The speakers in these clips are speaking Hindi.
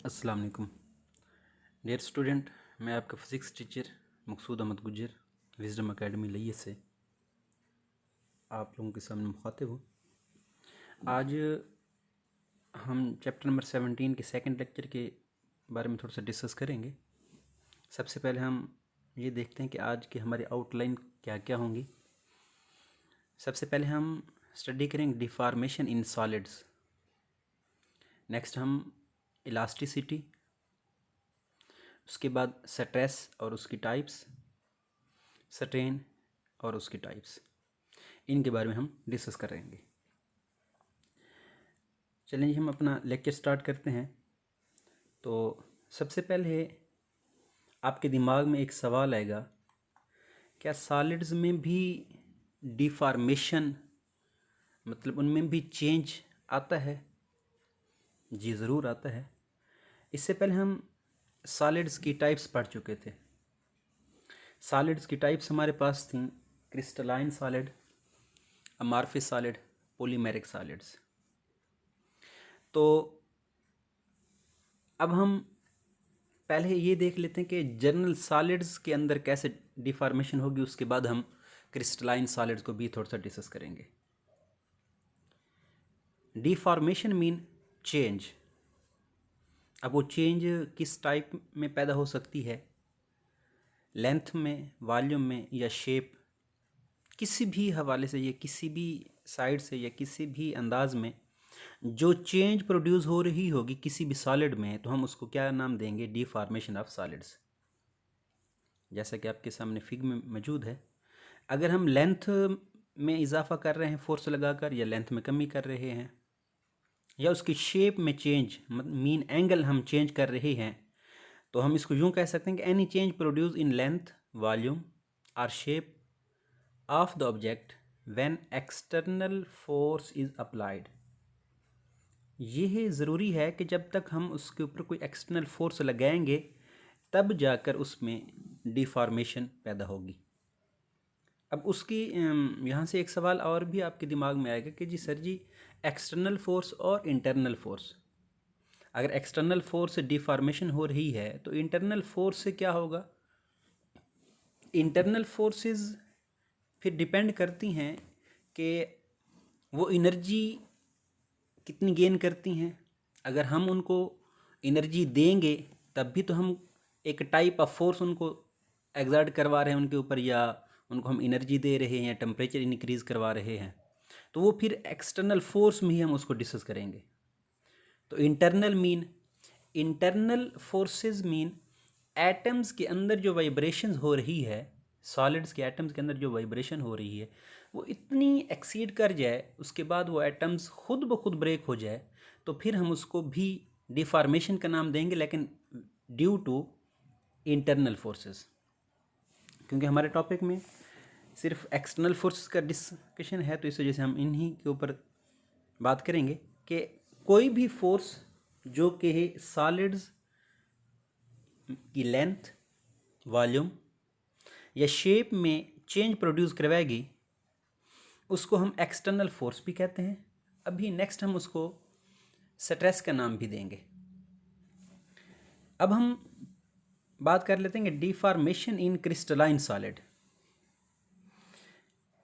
अस्सलाम वालेकुम डियर स्टूडेंट, मैं आपका फिज़िक्स टीचर मकसूद अहमद गुज्जर विजडम एकेडमी लइया से आप लोगों के सामने मुखातिब हूँ। आज हम चैप्टर नंबर 17 के सेकंड लेक्चर के बारे में थोड़ा सा डिस्कस करेंगे। सबसे पहले हम ये देखते हैं कि आज की हमारी आउटलाइन क्या क्या होंगी। सबसे पहले हम स्टडी करेंगे डिफॉर्मेशन इन सॉलिड्स। नेक्स्ट हम इलास्टिसिटी, उसके बाद स्ट्रेस और उसकी टाइप्स, स्ट्रेन और उसकी टाइप्स, इनके बारे में हम डिस्कस करेंगे। चलिए हम अपना लेक्चर स्टार्ट करते हैं। तो सबसे पहले आपके दिमाग में एक सवाल आएगा, क्या सॉलिड्स में भी डिफॉर्मेशन मतलब उनमें भी चेंज आता है? जी ज़रूर आता है। इससे पहले हम सॉलिड्स की टाइप्स पढ़ चुके थे। सॉलिड्स की टाइप्स हमारे पास थी crystalline solid, amorphous solid, polymeric solids. तो अब हम पहले ये देख लेते हैं कि जनरल सॉलिड्स के अंदर कैसे डिफॉर्मेशन होगी, उसके बाद हम क्रिस्टलाइन सॉलिड्स को भी थोड़ा सा डिस्कस करेंगे। Deformation mean change. अब वो चेंज किस टाइप में पैदा हो सकती है, लेंथ में, वॉल्यूम में या शेप, किसी भी हवाले से या किसी भी साइड से या किसी भी अंदाज में जो चेंज प्रोड्यूस हो रही होगी किसी भी सॉलिड में, तो हम उसको क्या नाम देंगे? Deformation of solids. जैसा कि आपके सामने फिग में मौजूद है। अगर हम लेंथ में इजाफा कर रहे हैं फोर्स लगाकर, या लेंथ में कमी कर रहे हैं, या उसकी शेप में चेंज मीन एंगल हम चेंज कर रहे हैं, तो हम इसको यूँ कह सकते हैं कि any change produce in length, volume और shape of the object when external force is applied. यह ज़रूरी है कि जब तक हम उसके ऊपर कोई एक्सटर्नल फोर्स लगाएंगे तब जाकर उसमें डिफॉर्मेशन पैदा होगी। अब उसकी यहाँ से एक सवाल और भी आपके दिमाग में आएगा कि जी सर जी, एक्सटर्नल फोर्स और इंटरनल फोर्स, अगर एक्सटर्नल फोर्स से डिफॉर्मेशन हो रही है तो इंटरनल फोर्स से क्या होगा? इंटरनल फोर्सेस फिर डिपेंड करती हैं कि वो एनर्जी कितनी गेन करती हैं। अगर हम उनको एनर्जी देंगे तब भी तो हम एक टाइप ऑफ फोर्स उनको एग्जर्ट करवा रहे हैं उनके ऊपर, या उनको हम एनर्जी दे रहे हैं या टेम्परेचर इंक्रीज़ करवा रहे हैं, तो वो फिर एक्सटर्नल फोर्स में ही हम उसको डिस्कस करेंगे। तो इंटरनल फोर्सेस मीन एटम्स के अंदर जो वाइब्रेशंस हो रही है, सॉलिड्स के एटम्स के अंदर जो वाइब्रेशन हो रही है वो इतनी एक्सीड कर जाए, उसके बाद वो एटम्स खुद ब खुद ब्रेक हो जाए, तो फिर हम उसको भी डिफॉर्मेशन का नाम देंगे, लेकिन ड्यू टू इंटरनल फोर्सेस। क्योंकि हमारे टॉपिक में सिर्फ एक्सटर्नल फोर्सेस का डिस्कशन है, तो इस वजह से हम इन्हीं के ऊपर बात करेंगे कि कोई भी फोर्स जो कि सॉलिड्स की लेंथ, वॉल्यूम या शेप में चेंज प्रोड्यूस करवाएगी, उसको हम एक्सटर्नल फोर्स भी कहते हैं। अभी नेक्स्ट हम उसको स्ट्रेस का नाम भी देंगे। अब हम बात कर लेते हैं डिफॉर्मेशन इन क्रिस्टलाइन सॉलिड।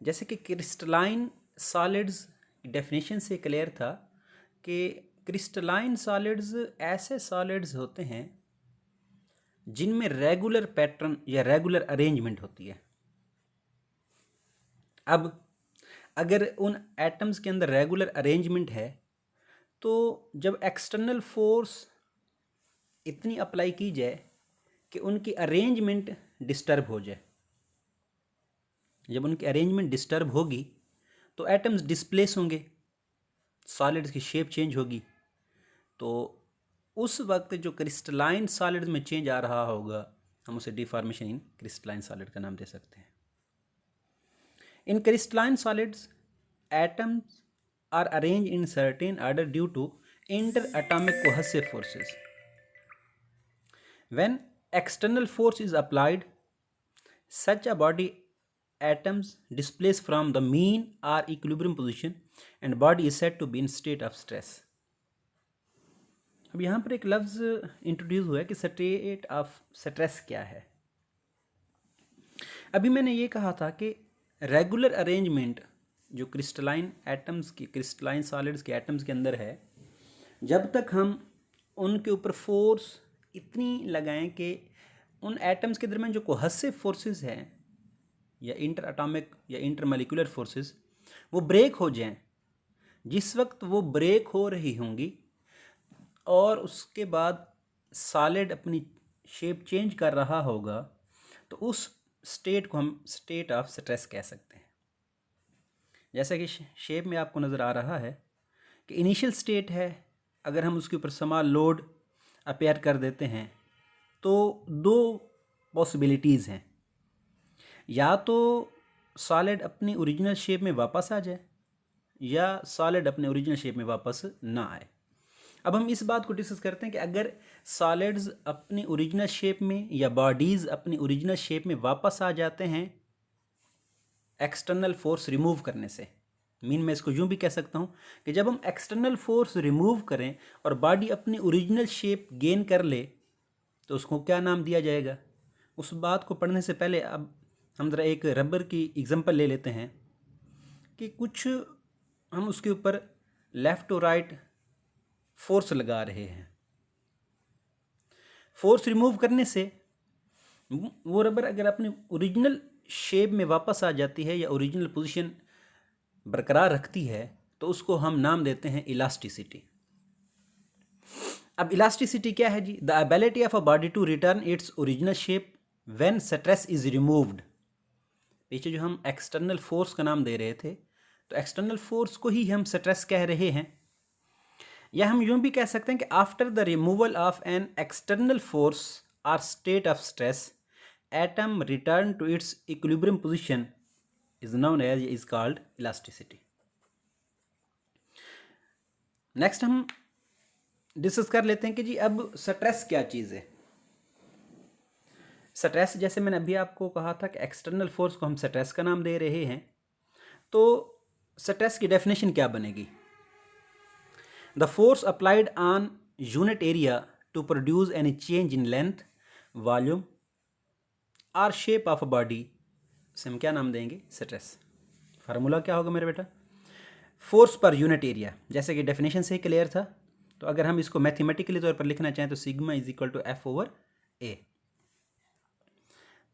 जैसे कि क्रिस्टलाइन सॉलिड्स डेफिनेशन से क्लियर था कि क्रिस्टलाइन सॉलिड्स ऐसे सॉलिड्स होते हैं जिनमें रेगुलर पैटर्न या रेगुलर अरेंजमेंट होती है। अब अगर उन एटम्स के अंदर रेगुलर अरेंजमेंट है, तो जब एक्सटर्नल फोर्स इतनी अप्लाई की जाए कि उनकी अरेंजमेंट डिस्टर्ब हो जाए, जब उनकी अरेंजमेंट डिस्टर्ब होगी तो एटम्स डिस्प्लेस होंगे, सॉलिड्स की शेप चेंज होगी, तो उस वक्त जो क्रिस्टलाइन सॉलिड्स में चेंज आ रहा होगा हम उसे डिफॉर्मेशन इन क्रिस्टलाइन सॉलिड का नाम दे सकते हैं। In crystalline solids atoms are arranged in certain order due to interatomic cohesive forces. When external force is applied, such a body atoms displace from the mean or equilibrium position and body is said to be in state of stress. अब यहाँ पर एक लफ्ज़ इंट्रोड्यूस हुआ है कि स्टेट ऑफ स्ट्रेस क्या है। अभी मैंने ये कहा था कि रेगुलर अरेंजमेंट जो क्रिस्टलाइन एटम्स की, क्रिस्टलाइन सॉलिड्स के एटम्स के अंदर है, जब तक हम उनके ऊपर फोर्स इतनी लगाएं कि उन एटम्स के दरमियान जो कोहेसिव फोर्सेस हैं या इंटर एटॉमिक या इंटर मॉलिक्यूलर फोर्सेस वो ब्रेक हो जाएं, जिस वक्त वो ब्रेक हो रही होंगी और उसके बाद सॉलिड अपनी शेप चेंज कर रहा होगा, तो उस स्टेट को हम स्टेट ऑफ स्ट्रेस कह सकते हैं। जैसा कि शेप में आपको नज़र आ रहा है कि इनिशियल स्टेट है, अगर हम उसके ऊपर स्मॉल लोड अपेयर कर देते हैं तो दो पॉसिबिलिटीज़ हैं, या तो सॉलिड अपनी ओरिजिनल शेप में वापस आ जाए या सॉलिड अपने ओरिजिनल शेप में वापस ना आए। अब हम इस बात को डिस्कस करते हैं कि अगर सॉलिड्स अपनी ओरिजिनल शेप में या बॉडीज़ अपनी ओरिजिनल शेप में वापस आ जाते हैं एक्सटर्नल फोर्स रिमूव करने से, मैं इसको यूँ भी कह सकता हूँ कि जब हम एक्सटर्नल फोर्स रिमूव करें और बॉडी अपनी ओरिजिनल शेप गेन कर ले तो उसको क्या नाम दिया जाएगा। उस बात को पढ़ने से पहले अब हम ज़रा एक रबर की एग्जांपल ले लेते हैं कि कुछ हम उसके ऊपर लेफ़्ट और राइट फोर्स लगा रहे हैं। फोर्स रिमूव करने से वो रबर अगर अपनी ओरिजिनल शेप में वापस आ जाती है या ओरिजिनल पोजीशन बरकरार रखती है तो उसको हम नाम देते हैं इलास्टिसिटी। अब इलास्टिसिटी क्या है जी? The ability of a body to return its original shape when stress is removed. पीछे जो हम एक्सटर्नल फोर्स का नाम दे रहे थे, तो एक्सटर्नल फोर्स को ही हम स्ट्रेस कह रहे हैं, या हम यूं भी कह सकते हैं कि after the removal of an external force और state of stress atom return to its equilibrium position is known as is called elasticity. Next हम डिस्कस कर लेते हैं कि जी अब स्ट्रेस क्या चीज़ है। स्ट्रेस, जैसे मैंने अभी आपको कहा था कि एक्सटर्नल फोर्स को हम स्ट्रेस का नाम दे रहे हैं, तो स्ट्रेस की डेफिनेशन क्या बनेगी? The force applied on unit area to produce any change in length, volume और शेप ऑफ अ बॉडी से हम क्या नाम देंगे? स्ट्रेस। फार्मूला क्या होगा मेरे बेटा? फोर्स पर यूनिट एरिया, जैसे कि डेफिनेशन से ही क्लियर था। तो अगर हम इसको मैथमेटिकली तौर पर लिखना चाहें तो sigma is equal to F over A.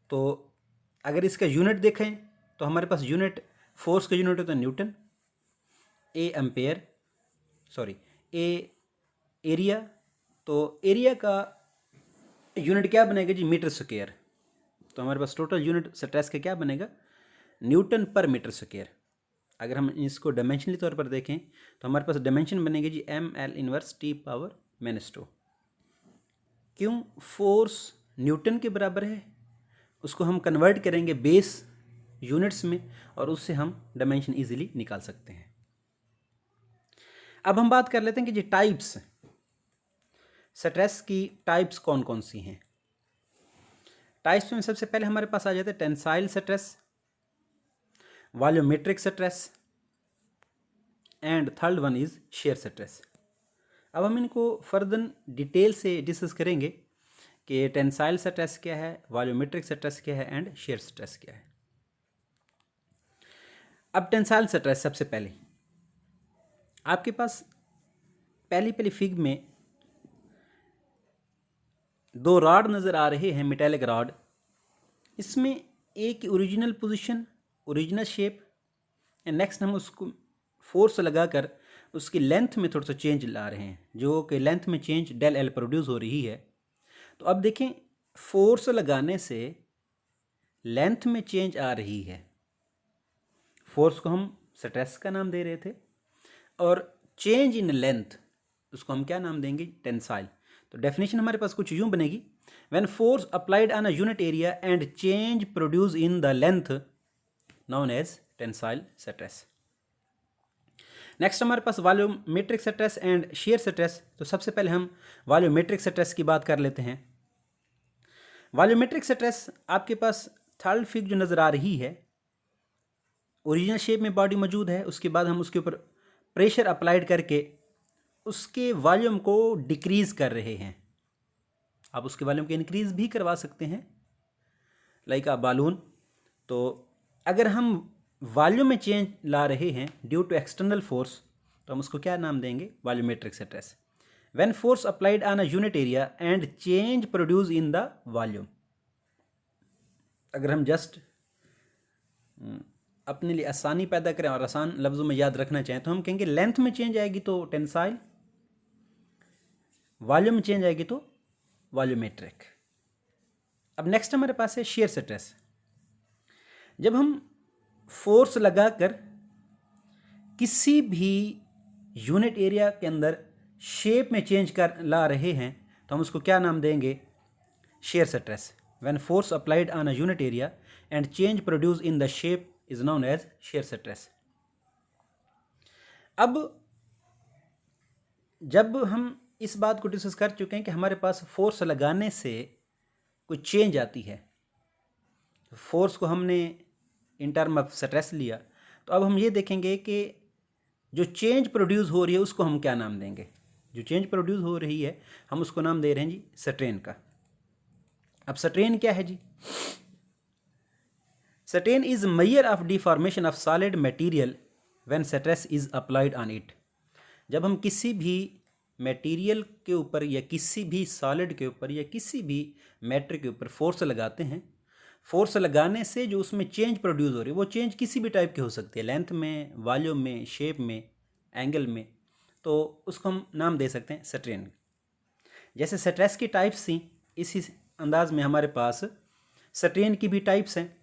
तो अगर इसका यूनिट देखें तो हमारे पास यूनिट फोर्स का यूनिट होता है newton, A ampere, sorry A area, तो एरिया का यूनिट क्या बनेगा जी? Metre square. तो हमारे पास टोटल यूनिट स्ट्रेस का क्या बनेगा? न्यूटन पर मीटर स्क्वायर। अगर हम इसको डायमेंशनली तौर पर देखें तो हमारे पास डायमेंशन बनेगी जी M L inverse T power -2। क्यों? फोर्स न्यूटन के बराबर है, उसको हम कन्वर्ट करेंगे बेस यूनिट्स में और उससे हम डायमेंशन इजीली निकाल सकते हैं। अब हम बात कर लेते हैं कि जी टाइप्स, स्ट्रेस की टाइप्स कौन कौन सी हैं। टाइप्स में सबसे पहले हमारे पास आ जाते हैं tensile stress, volumetric stress and third one is share stress. अब हम इनको फर्दर डिटेल से डिस्कस करेंगे कि टेंसाइल स्ट्रेस क्या है, वॉल्यूमेट्रिक स्ट्रेस क्या है एंड शेयर स्ट्रेस क्या है। अब टेंसाइल स्ट्रेस, सबसे पहले आपके पास पहली फिग में दो रॉड नज़र आ रहे हैं, मेटेलिक रॉड। इसमें एक original position, original shape, and next हम उसको फोर्स लगाकर उसकी लेंथ में थोड़ा सा चेंज ला रहे हैं, जो कि लेंथ में चेंज डेल एल प्रोड्यूस हो रही है। तो अब देखें, फोर्स लगाने से लेंथ में चेंज आ रही है, फोर्स को हम स्ट्रेस का नाम दे रहे थे, और चेंज इन लेंथ उसको हम क्या नाम देंगे? टेंसाइल। तो डेफिनेशन हमारे पास कुछ यूं बनेगी, when force applied on a unit area and change produce in the length known as tensile stress. Next हमारे पास volumetric stress and shear stress. तो सबसे पहले हम वॉल्यूमेट्रिक स्ट्रेस की बात कर लेते हैं। वॉल्यूमेट्रिक स्ट्रेस, आपके पास थर्ड फिग जो नज़र आ रही है, ओरिजिनल शेप में बॉडी मौजूद है, उसके बाद हम उसके ऊपर प्रेशर अप्लाइड करके उसके वॉल्यूम को डिक्रीज़ कर रहे हैं। आप उसके वॉल्यूम को इंक्रीज़ भी करवा सकते हैं, लाइक अ बालून। तो अगर हम वॉल्यूम में चेंज ला रहे हैं ड्यू टू एक्सटर्नल फोर्स, तो हम उसको क्या नाम देंगे? Volumetric stress. When force applied on a unit area and change produce in the volume. अगर हम जस्ट अपने लिए आसानी पैदा करें और आसान लफ्ज़ों में याद रखना चाहें, तो हम कहेंगे लेंथ में चेंज आएगी तो टेंसाइल, वॉल्यूम में चेंज आएगी तो वॉल्यूमेट्रिक। अब नेक्स्ट हमारे पास है शेयर स्ट्रेस। जब हम फोर्स लगाकर किसी भी यूनिट एरिया के अंदर शेप में चेंज कर ला रहे हैं, तो हम उसको क्या नाम देंगे? Shear stress. When force applied on a unit area and change produce in the shape is known as shear stress. अब जब हम इस बात को डिस्कस कर चुके हैं कि हमारे पास फोर्स लगाने से कोई चेंज आती है, फोर्स को हमने इन टर्म ऑफ स्ट्रेस लिया, तो अब हम ये देखेंगे कि जो चेंज प्रोड्यूस हो रही है उसको हम क्या नाम देंगे? जो चेंज प्रोड्यूस हो रही है हम उसको नाम दे रहे हैं जी स्ट्रेन का। अब स्ट्रेन क्या है जी? Strain is measure of deformation of solid material when stress is applied on it. जब हम किसी भी मटेरियल के ऊपर या किसी भी सॉलिड के ऊपर या किसी भी मैटर के ऊपर फोर्स लगाते हैं, फोर्स लगाने से जो उसमें चेंज प्रोड्यूस हो रही है वो चेंज किसी भी टाइप की हो सकती है, लेंथ में, वॉल्यूम में, शेप में, एंगल में, तो उसको हम नाम दे सकते हैं स्ट्रेन। जैसे स्ट्रेस की टाइप्स थी, इसी अंदाज में हमारे पास स्ट्रेन की भी टाइप्स हैं।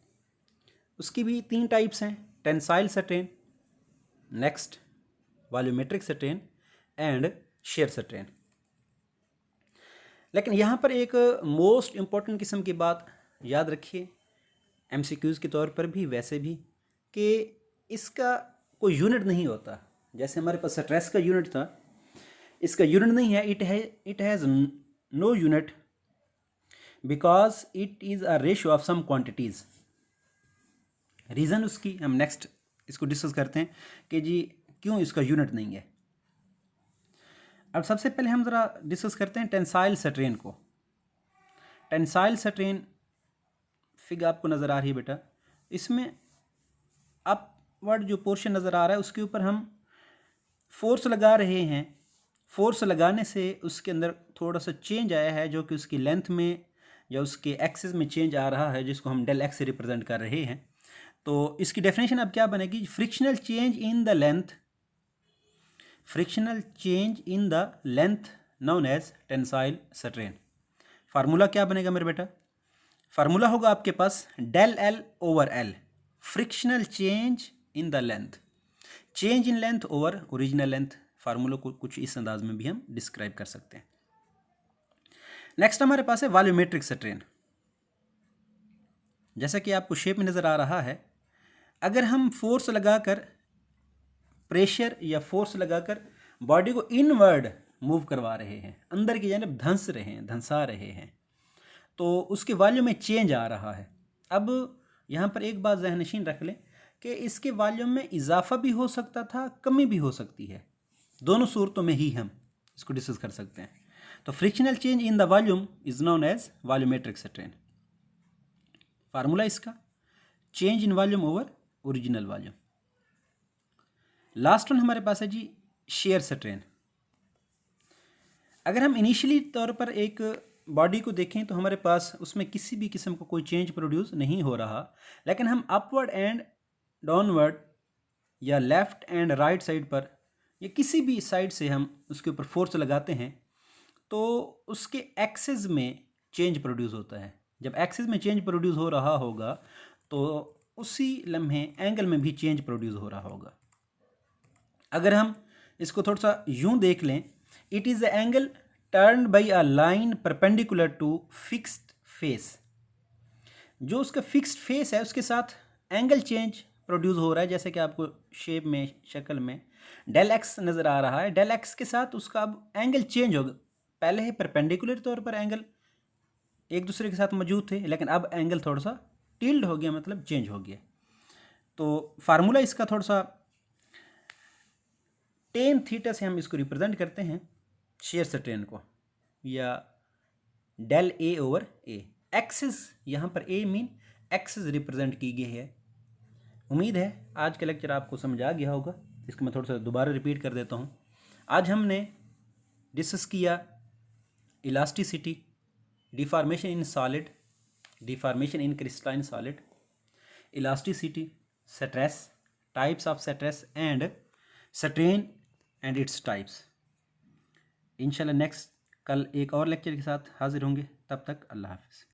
उसकी भी 3 टाइप्स हैं, tensile strain, next volumetric strain and shear strain. लेकिन यहाँ पर एक मोस्ट इम्पॉर्टेंट किस्म की बात याद रखिए, एमसीक्यूज़ के तौर पर भी वैसे भी, कि इसका कोई यूनिट नहीं होता। जैसे हमारे पास स्ट्रेस का यूनिट था, इसका यूनिट नहीं है। It has no unit because it is a ratio of some quantities. Reason उसकी हम नेक्स्ट इसको डिस्कस करते हैं कि जी क्यों इसका यूनिट नहीं है। अब सबसे पहले हम ज़रा डिस्कस करते हैं टेंसाइल स्ट्रेन को। टेंसाइल स्ट्रेन फिगर आपको नज़र आ रही है बेटा, इसमें अपवर्ड जो पोर्शन नज़र आ रहा है उसके ऊपर हम फोर्स लगा रहे हैं। फोर्स लगाने से उसके अंदर थोड़ा सा चेंज आया है, जो कि उसकी लेंथ में या उसके एक्सिस में चेंज आ रहा है, जिसको हम डेल एक्स से रिप्रेजेंट कर रहे हैं। तो इसकी डेफिनेशन अब क्या बनेगी? Fractional change in the length, fractional change in the length known as tensile strain. Formula क्या बनेगा मेरे बेटा? फार्मूला होगा आपके पास del L over L, fractional change in the length, change in length over original length. Formula को कुछ इस अंदाज में भी हम डिस्क्राइब कर सकते हैं। नेक्स्ट हमारे पास है वॉल्यूमेट्रिक स्ट्रेन। जैसा कि आपको शेप में नज़र आ रहा है, अगर हम फोर्स लगाकर, प्रेशर या फोर्स लगाकर बॉडी को इनवर्ड मूव करवा रहे हैं, अंदर की जानिब धंसा रहे हैं, तो उसके वॉल्यूम में चेंज आ रहा है। अब यहाँ पर एक बात ज़हनशीन रख लें कि इसके वॉल्यूम में इजाफा भी हो सकता था, कमी भी हो सकती है। दोनों सूरतों में ही हम इसको डिस्कस कर सकते हैं। तो fractional change in the volume is known as volumetric strain. Formula इसका change in volume over original volume. Last one हमारे पास है जी शेयर स्ट्रेन। अगर हम इनिशियली तौर पर एक बॉडी को देखें तो हमारे पास उसमें किसी भी किस्म का कोई चेंज प्रोड्यूस नहीं हो रहा, लेकिन हम अपवर्ड एंड डाउनवर्ड या लेफ्ट एंड राइट साइड पर या किसी भी साइड से हम उसके ऊपर फोर्स लगाते हैं, तो उसके एक्सिस में चेंज प्रोड्यूस होता है। जब एक्सिस में चेंज प्रोड्यूस हो रहा होगा तो उसी लम्हे एंगल में भी चेंज प्रोड्यूस हो रहा होगा। अगर हम इसको थोड़ा सा यूं देख लें, it is the angle turned by a line perpendicular to fixed face. जो उसका फिक्स्ड फेस है उसके साथ एंगल चेंज प्रोड्यूस हो रहा है। जैसे कि आपको शेप में, शक्ल में डेल एक्स नज़र आ रहा है, डेल एक्स के साथ उसका अब एंगल चेंज होगा। पहले ही परपेंडिकुलर तौर पर एंगल एक दूसरे के साथ मौजूद थे, लेकिन अब एंगल थोड़ा सा टिल्ड हो गया, मतलब चेंज हो गया। तो फार्मूला इसका थोड़ा सा टेन थीटा से हम इसको रिप्रेजेंट करते हैं शेयर स्ट्रेन को, या del A over A. Axis यहाँ पर ए मीन एक्सिस रिप्रेजेंट की गई है। उम्मीद है आज का लेक्चर आपको समझ आ गया होगा। इसको मैं थोड़ा सा दोबारा रिपीट कर देता हूँ। आज हमने डिस्कस किया elasticity, deformation in solid, deformation in crystalline solid, elasticity, stress, types of stress and strain and its types. इंशाल्लाह नेक्स्ट कल एक और लेक्चर के साथ हाजिर होंगे। तब तक अल्लाह हाफ़िज़।